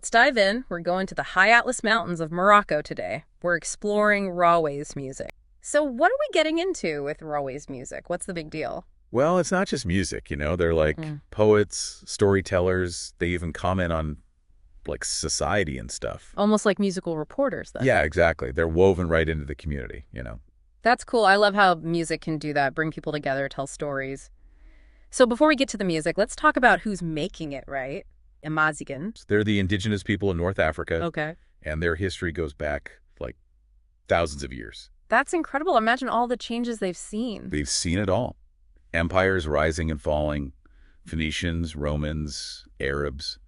let's dive in. We're going to the high Atlas Mountains of Morocco today. We're exploring Rwais music. So what are we getting into with Rwais music? What's the big deal? Well, it's not just music, they're like poets, storytellers. They even comment on like society and stuff. Almost like musical reporters, then. Yeah, exactly. They're woven right into the community, That's cool. I love how music can do that, bring people together, tell stories. So before we get to the music, let's talk about who's making it, right? Amazigh. They're the indigenous people in North Africa. Okay. And their history goes back like thousands of years. That's incredible. Imagine all the changes they've seen. They've seen it all. Empires rising and falling, Phoenicians, Romans, Arabs,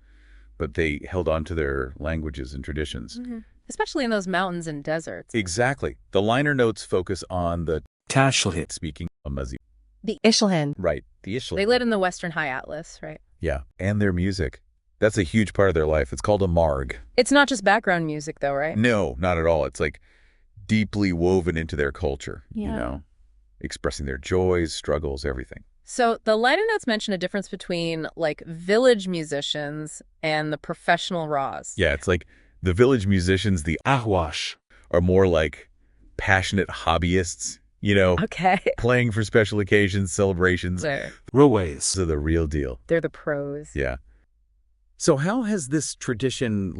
but they held on to their languages and traditions. Especially in those mountains and deserts. Exactly. The liner notes focus on the Tashlhit speaking Amazigh. The Ishlhan. Right, the Ishlhan. They lived in the Western High Atlas, right? Yeah, and their music. That's a huge part of their life. It's called a marg. It's not just background music, though, right? No, not at all. It's like deeply woven into their culture, Yeah. Expressing their joys, struggles, everything. So the liner notes mention a difference between, like, village musicians and the professional Rwais. Yeah, it's like the village musicians, the Ahwash, are more like passionate hobbyists, Okay. playing for special occasions, celebrations. Rwais are the real deal. They're the pros. Yeah. So how has this tradition,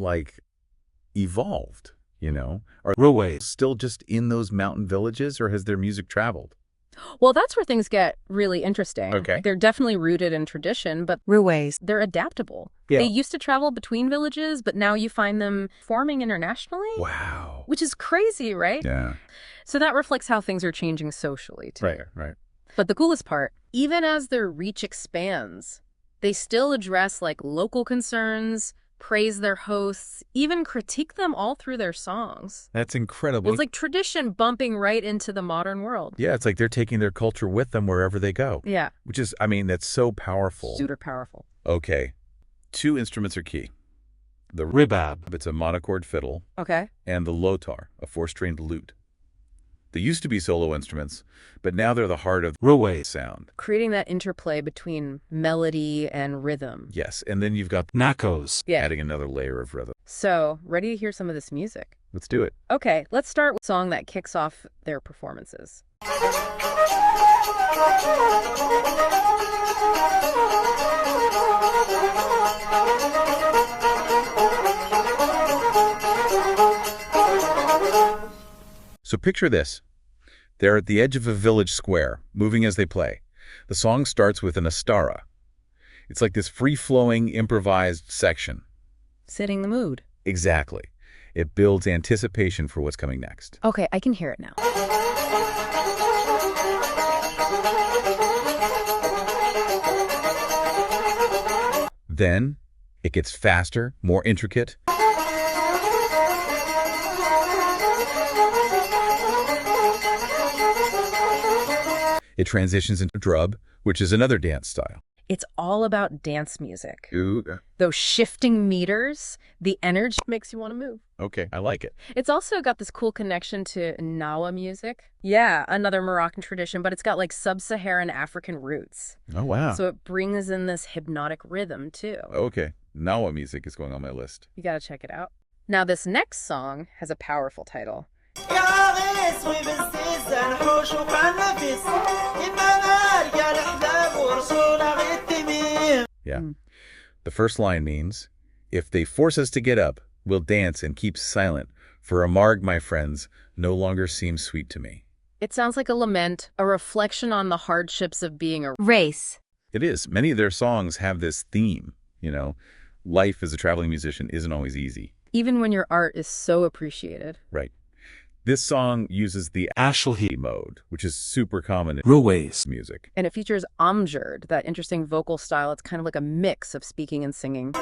evolved, Are Rwais still just in those mountain villages, or has their music traveled? Well, that's where things get really interesting. Okay. They're definitely rooted in tradition, but Rwais. they're adaptable. Yeah. They used to travel between villages, but now you find them forming internationally. Wow. Which is crazy, right? Yeah. So that reflects how things are changing socially, too. Right. But the coolest part, even as their reach expands, they still address, local concerns, praise their hosts, even critique them all through their songs. That's incredible. It's like tradition bumping right into the modern world. Yeah, it's like they're taking their culture with them wherever they go. Yeah. Which is, that's so powerful. Super powerful. Okay. 2 instruments are key. The rebab. It's a monochord fiddle. Okay. And the lotar, a 4-stringed lute. They used to be solo instruments, but now they're the heart of the Rwais sound. Creating that interplay between melody and rhythm. Yes, and then you've got Nakos. Yeah. adding another layer of rhythm. So, ready to hear some of this music? Let's do it. Okay, let's start with a song that kicks off their performances. So picture this. They're at the edge of a village square, moving as they play. The song starts with an astara. It's like this free-flowing, improvised section. Setting the mood. Exactly. It builds anticipation for what's coming next. Okay, I can hear it now. Then it gets faster, more intricate. It transitions into drub, which is another dance style. It's all about dance music. Ooh. Those shifting meters, the energy makes you want to move. Okay, I like it. It's also got this cool connection to Nawa music. Yeah, another Moroccan tradition, but it's got sub-Saharan African roots. Oh, wow. So it brings in this hypnotic rhythm, too. Okay, Nawa music is going on my list. You gotta check it out. Now, this next song has a powerful title. Yeah. The first line means, if they force us to get up, we'll dance and keep silent, for a marg, my friends, no longer seems sweet to me. It sounds like a lament, a reflection on the hardships of being a Race. It is. Many of their songs have this theme, life as a traveling musician isn't always easy. even when your art is so appreciated. Right. This song uses the Ashlhi mode, which is super common in Rwais music. And it features amjad, that interesting vocal style. It's kind of like a mix of speaking and singing.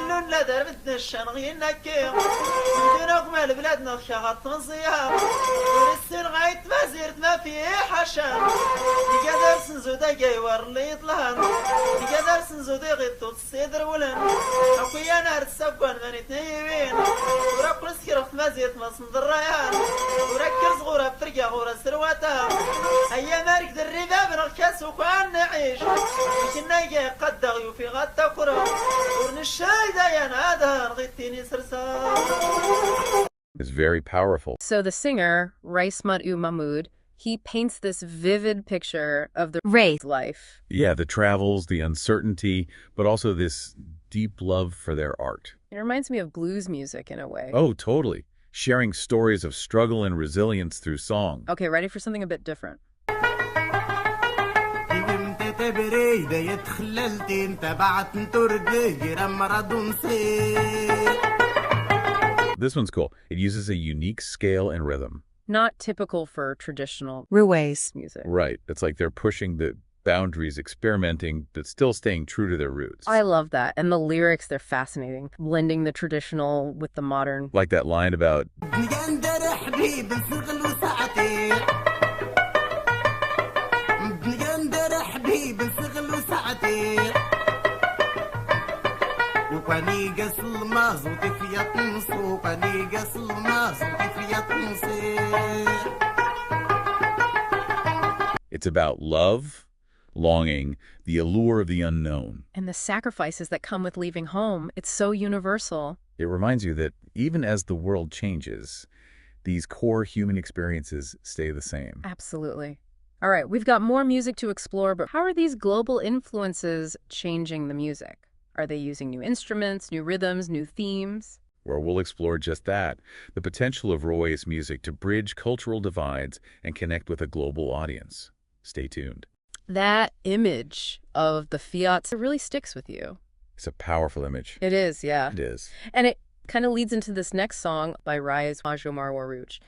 سكان نعيش كنا قد دغيو في غدا كرة ورن الشاي دا ينادى غيتيني سرسار. It's very powerful. So the singer, Rwais Mahmoud, he paints this vivid picture of the Rwais life. Yeah, the travels, the uncertainty, but also this deep love for their art. It reminds me of blues music in a way. Oh, totally. Sharing stories of struggle and resilience through song. Okay, ready for something a bit different. This one's cool. It uses a unique scale and rhythm. Not typical for traditional Rwais music. Right. It's like they're pushing the boundaries, experimenting, but still staying true to their roots. I love that. And the lyrics, they're fascinating. Blending the traditional with the modern. Like that line about... It's about love, longing, the allure of the unknown. And the sacrifices that come with leaving home. It's so universal. It reminds you that even as the world changes, these core human experiences stay the same. Absolutely. All right, we've got more music to explore, but how are these global influences changing the music? Are they using new instruments, new rhythms, new themes? Where we'll explore just that, the potential of Rwais music to bridge cultural divides and connect with a global audience. Stay tuned. That image of the fiat really sticks with you. It's a powerful image. It is, yeah. It is. And it kind of leads into this next song by Rwais Rwais.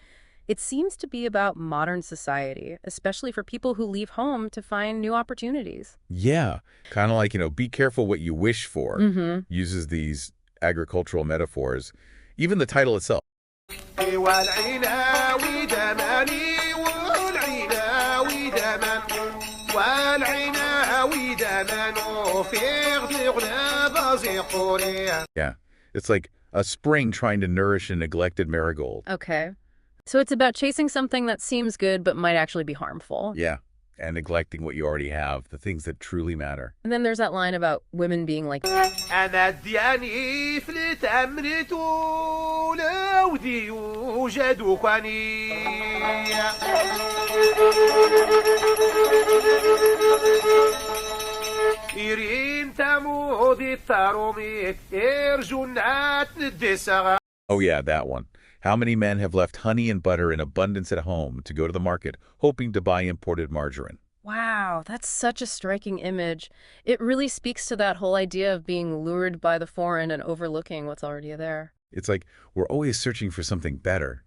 It seems to be about modern society, especially for people who leave home to find new opportunities. Yeah. Kind of like, be careful what you wish for. Mm-hmm. Uses these agricultural metaphors. Even the title itself. Yeah. It's like a spring trying to nourish a neglected marigold. Okay. So it's about chasing something that seems good but might actually be harmful. Yeah. And neglecting what you already have, the things that truly matter. And then there's that line about women being like, أنا دياني فلت أمرتو لودي يوجد كواني إيرين تمودي التاروميك إرجونات ندسغا. Oh yeah, that one. How many men have left honey and butter in abundance at home to go to the market, hoping to buy imported margarine? wow, that's such a striking image. It really speaks to that whole idea of being lured by the foreign and overlooking what's already there. It's like we're always searching for something better,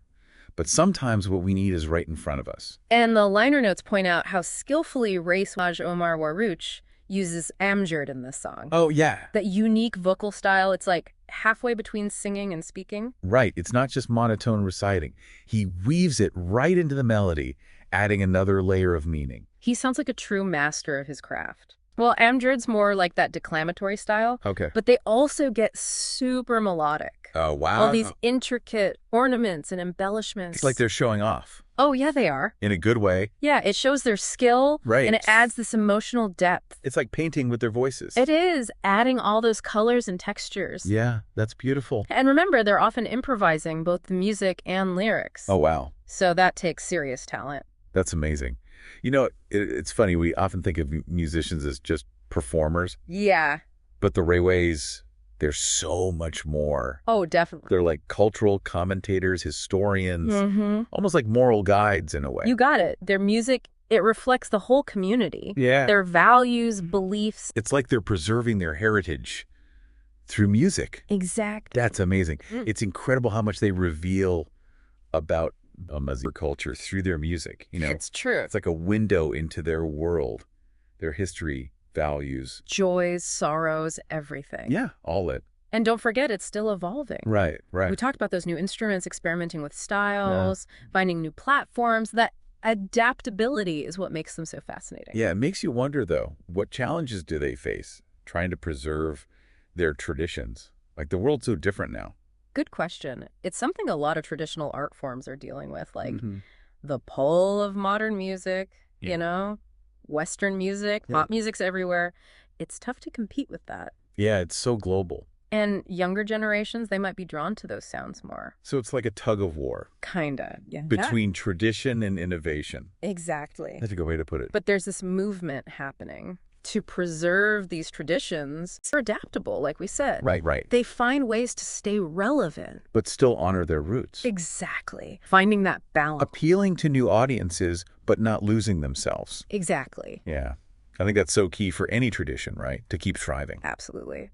but sometimes what we need is right in front of us. And the liner notes point out how skillfully Rwais Rwais uses Amjad in this song. Oh, yeah. That unique vocal style, it's like halfway between singing and speaking. Right. It's not just monotone reciting. He weaves it right into the melody, adding another layer of meaning. He sounds like a true master of his craft. Well, Amjad's more like that declamatory style. Okay. But they also get super melodic. Oh, wow. All these intricate ornaments and embellishments. It's like they're showing off. Oh, yeah, they are. In a good way. Yeah, it shows their skill. Right. And it adds this emotional depth. It's like painting with their voices. It is, adding all those colors and textures. Yeah, that's beautiful. And remember, they're often improvising both the music and lyrics. Oh, wow. So that takes serious talent. That's amazing. You know, it's funny. We often think of musicians as just performers. Yeah. But the Rwais, they're so much more. Oh, definitely. They're like cultural commentators, historians, almost like moral guides in a way. You got it. Their music, it reflects the whole community. Yeah. Their values, beliefs. It's like they're preserving their heritage through music. Exactly. That's amazing. It's incredible how much they reveal about Amazigh culture through their music. You know, It's true. it's like a window into their world, their history, values. Joys, sorrows, everything. Yeah, all it. And don't forget, it's still evolving. Right, right. We talked about those new instruments, experimenting with styles, finding new platforms. That adaptability is what makes them so fascinating. Yeah, it makes you wonder, though, what challenges do they face trying to preserve their traditions? Like, the world's so different now. Good question. It's something a lot of traditional art forms are dealing with, like the pull of modern music, you know, Western music, Yeah. pop music's everywhere. It's tough to compete with that. Yeah, it's so global. And younger generations, they might be drawn to those sounds more. So it's like a tug of war Kinda. Yeah. between tradition and innovation. Exactly. That's a good way to put it. But there's this movement happening to preserve these traditions. They're adaptable, like we said. Right. They find ways to stay relevant. But still honor their roots. Exactly. Finding that balance. Appealing to new audiences, but not losing themselves. Exactly. Yeah. I think that's so key for any tradition, right? To keep thriving. Absolutely.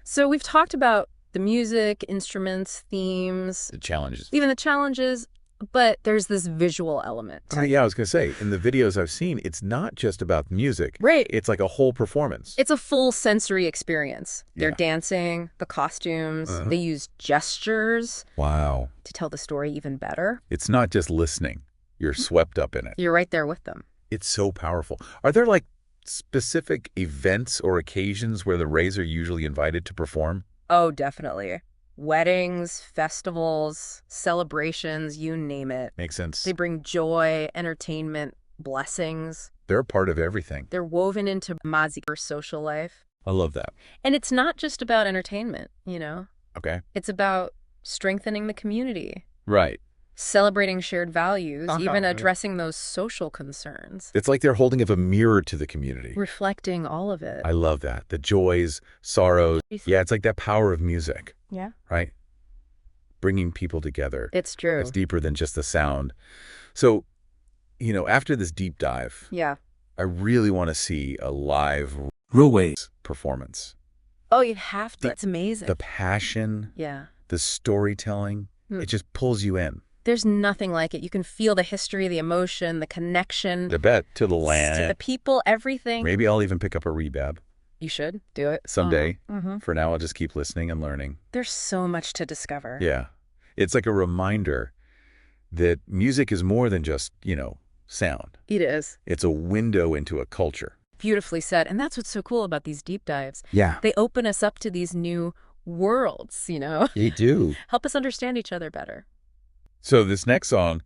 So we've talked about the music, instruments, themes, The challenges. even the challenges, but there's this visual element. Yeah, I was going to say, in the videos I've seen, it's not just about the music. Right. It's like a whole performance. It's a full sensory experience. They're Yeah. dancing, the costumes, they use gestures Wow. to tell the story even better. It's not just listening. You're swept up in it. You're right there with them. It's so powerful. Are there like specific events or occasions where the Rwais are usually invited to perform? Oh, definitely. Weddings, festivals, celebrations, you name it. Makes sense. They bring joy, entertainment, blessings. They're a part of everything. They're woven into Amazigh social life. I love that. And it's not just about entertainment, you know? Okay. It's about strengthening the community, Right. celebrating shared values, even Yeah. addressing those social concerns, It's like they're holding up a mirror to the community. reflecting all of it. I love that. The joys, sorrows. Yeah, it's like that power of music, Yeah. right? Bringing people together. It's true. It's deeper than just the sound. So, after this deep dive, Yeah. I really want to see a live Rwais performance. Oh, you'd have to. It's amazing. The passion, Yeah. the storytelling, it just pulls you in. There's nothing like it. You can feel the history, the emotion, the connection The bet to the to land. the people, everything. Maybe I'll even pick up a rebab You should do it. someday. Mm-hmm. For now, I'll just keep listening and learning. There's so much to discover. Yeah. It's like a reminder that music is more than just, sound. It is. It's a window into a culture. Beautifully said. And that's what's so cool about these deep dives. Yeah. They open us up to these new worlds, They do. help us understand each other better. So this next song,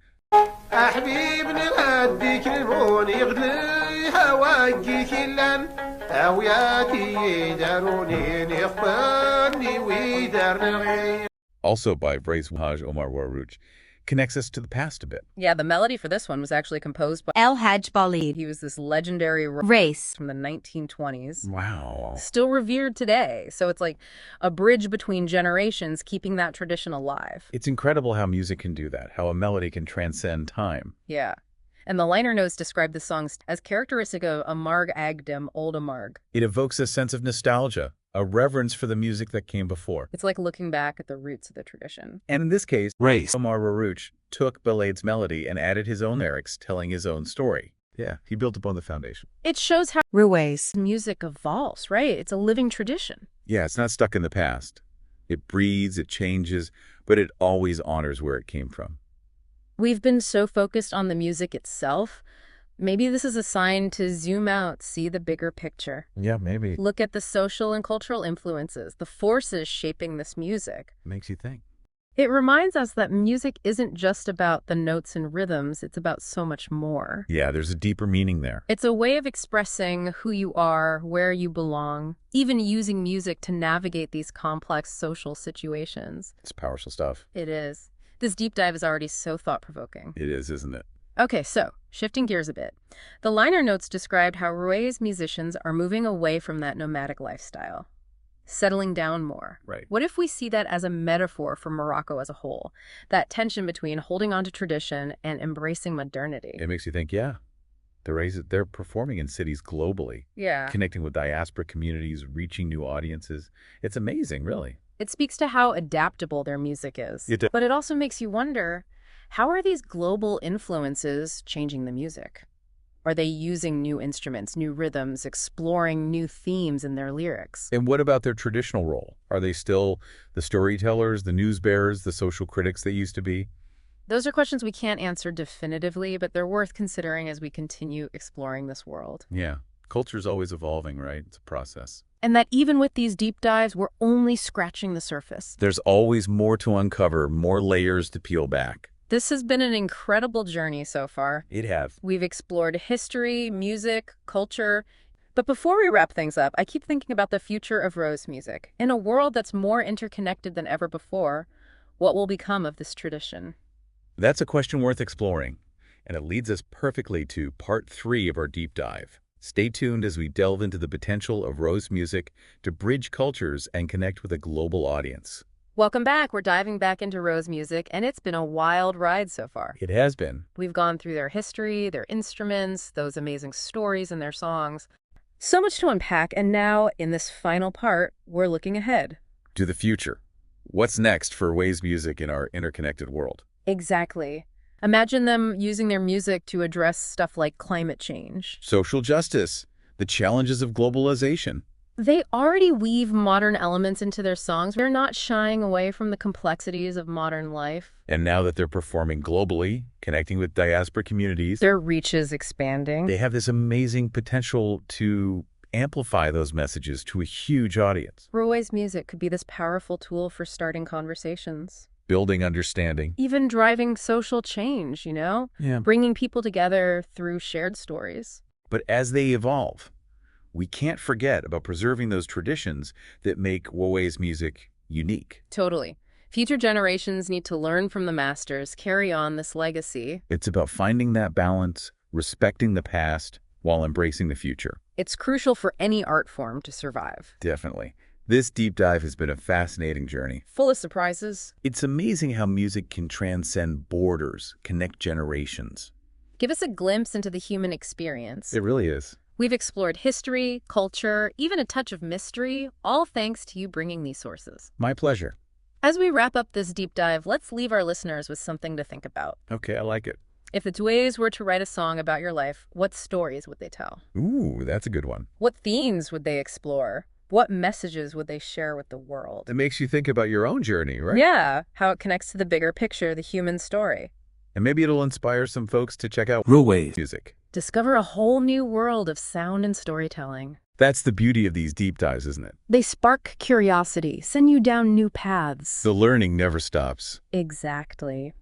حبيبني هديك البون يغلي هواجي كلان هوياكي يداروني يخبرني ويدارني also by Amazigh Rwais, connects us to the past a bit. Yeah, the melody for this one was actually composed by El Haj Balid. He was this legendary Race. from the 1920s. Wow. Still revered today. So it's like a bridge between generations, keeping that tradition alive. It's incredible how music can do that, how a melody can transcend time. Yeah. And the liner notes describe the songs as characteristic of Amar Agdem, Old Amar. It evokes a sense of nostalgia, a reverence for the music that came before. It's like looking back at the roots of the tradition. And in this case, Race. Amazigh Rwais took Balad's melody and added his own lyrics, telling his own story. Yeah, he built upon the foundation. It shows how Rwais. music evolves, right? It's a living tradition. Yeah, it's not stuck in the past. It breathes, it changes, but it always honors where it came from. We've been so focused on the music itself. Maybe this is a sign to zoom out, see the bigger picture. Yeah, maybe. Look at the social and cultural influences, the forces shaping this music. Makes you think. It reminds us that music isn't just about the notes and rhythms, it's about so much more. Yeah, there's a deeper meaning there. It's a way of expressing who you are, where you belong, even using music to navigate these complex social situations. It's powerful stuff. It is. This deep dive is already so thought-provoking. It is, isn't it? Okay, so, shifting gears a bit. The liner notes described how Rwais musicians are moving away from that nomadic lifestyle, settling down more. Right. What if we see that as a metaphor for Morocco as a whole? That tension between holding on to tradition and embracing modernity. It makes you think, yeah. They're performing in cities globally, Yeah. connecting with diaspora communities, reaching new audiences. It's amazing, really. It speaks to how adaptable their music is. It does. But it also makes you wonder, how are these global influences changing the music? Are they using new instruments, new rhythms, exploring new themes in their lyrics? And what about their traditional role? Are they still the storytellers, the news bearers, the social critics they used to be? Those are questions we can't answer definitively, but they're worth considering as we continue exploring this world. Yeah. Culture's always evolving, right? It's a process. And that even with these deep dives, we're only scratching the surface. There's always more to uncover, more layers to peel back. This has been an incredible journey so far. It have. We've explored history, music, culture. But before we wrap things up, I keep thinking about the future of Rwais music. In a world that's more interconnected than ever before, what will become of this tradition? That's a question worth exploring, and it leads us perfectly to part 3 of our deep dive. Stay tuned as we delve into the potential of Rwais music to bridge cultures and connect with a global audience. Welcome back. We're diving back into Rwais music, and it's been a wild ride so far. It has been. We've gone through their history, their instruments, those amazing stories in their songs. So much to unpack, and now, in this final part, we're looking ahead. To the future. What's next for Rwais music in our interconnected world? Exactly. Imagine them using their music to address stuff like climate change. Social justice, the challenges of globalization. They already weave modern elements into their songs. They're not shying away from the complexities of modern life. And now that they're performing globally, connecting with diaspora communities, Their reach is expanding. they have this amazing potential to amplify those messages to a huge audience, Rwais music could be this powerful tool for starting conversations. building understanding. Even driving social change, Yeah. Bringing people together through shared stories. But as they evolve, we can't forget about preserving those traditions that make Rwais music unique. Totally. Future generations need to learn from the masters, carry on this legacy. It's about finding that balance, respecting the past, while embracing the future. It's crucial for any art form to survive. Definitely. This deep dive has been a fascinating journey. Full of surprises. It's amazing how music can transcend borders, connect generations. Give us a glimpse into the human experience. It really is. We've explored history, culture, even a touch of mystery, all thanks to you bringing these sources. My pleasure. As we wrap up this deep dive, let's leave our listeners with something to think about. Okay, I like it. If the Rwais were to write a song about your life, what stories would they tell? Ooh, that's a good one. What themes would they explore? What messages would they share with the world? It makes you think about your own journey, right? Yeah, how it connects to the bigger picture, the human story. And maybe it'll inspire some folks to check out Rwais music. Discover a whole new world of sound and storytelling. That's the beauty of these deep dives, isn't it? They spark curiosity, send you down new paths. The learning never stops. Exactly.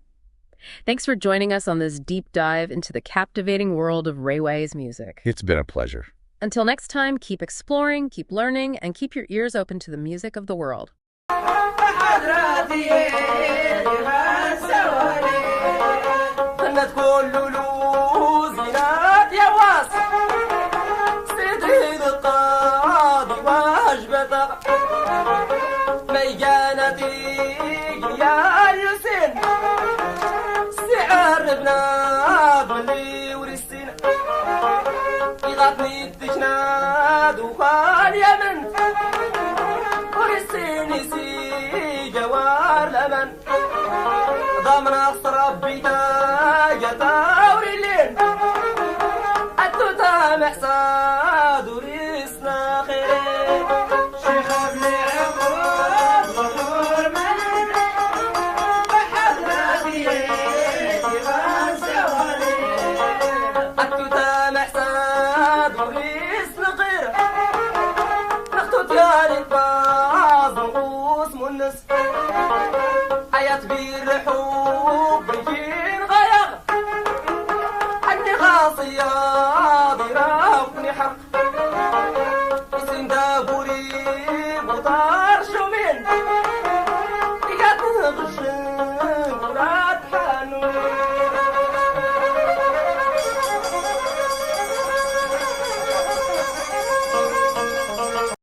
Thanks for joining us on this deep dive into the captivating world of Rwais music. It's been a pleasure. Until next time, keep exploring, keep learning, and keep your ears open to the music of the world. ضمن أصرف بيتا